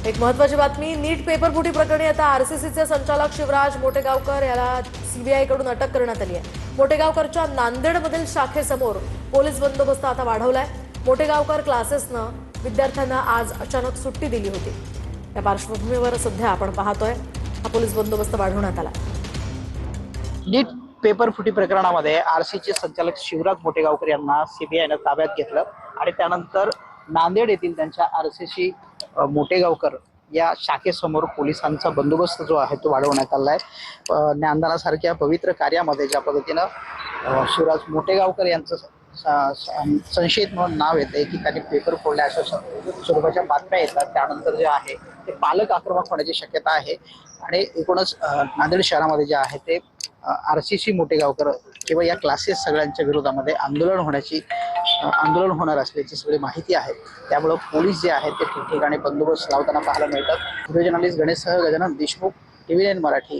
एक महत्त्वाची बातमी, नीट पेपर फुटी प्रकरणी आता आरसीसीचे संचालक शिवराज मोटेगावकर याला सीबीआय कडून अटक करण्यात आली आहे। मोटेगावकरच्या नांदेडमधील शाखेसमोर पोलीस बंदोबस्त आता वाढवलाय। मोटेगावकर क्लासेसनं विद्यार्थ्यांना आज अचानक सुट्टी दिली होती। या पार्श्वभूमीवर सध्या आपण पाहतोय हा पोलीस बंदोबस्त वाढवण्यात आला। नीट पेपर फुटी प्रकरणामध्ये आरसीचे संचालक शिवराज मोटेगावकर यांना सीबीआयनं ताब्यात घेतलं आणि त्यानंतर नांदेड येथील त्यांच्या आरसीसी मोटेगावकर या शाखेसमोर पोलिसांचा बंदोबस्त जो आहे तो वाढवण्यात आला आहे। ज्ञानदानासारख्या पवित्र कार्यामध्ये ज्या पद्धतीनं शिवराज मोटेगावकर यांचं संशयित म्हणून नाव येते की त्यांनी पेपर फोडले अशा स्वरूपाच्या बातम्या येतात, त्यानंतर जे आहे ते पालक आक्रमक होण्याची शक्यता आहे आणि एकूणच नांदेड शहरामध्ये जे आहे ते आरसीसी मोटेगावकर किंवा या क्लासेस सगळ्यांच्या विरोधामध्ये आंदोलन होणार असल्याची सगळी माहिती आहे। त्यामुळे पोलीस जे आहेत ते ठिकठिकाणी बंदोबस्त लावताना पाहायला मिळतात। व्हिडिओ जर्नलिस्ट गणेशसह गजानन देशमुख, TV9 मराठी।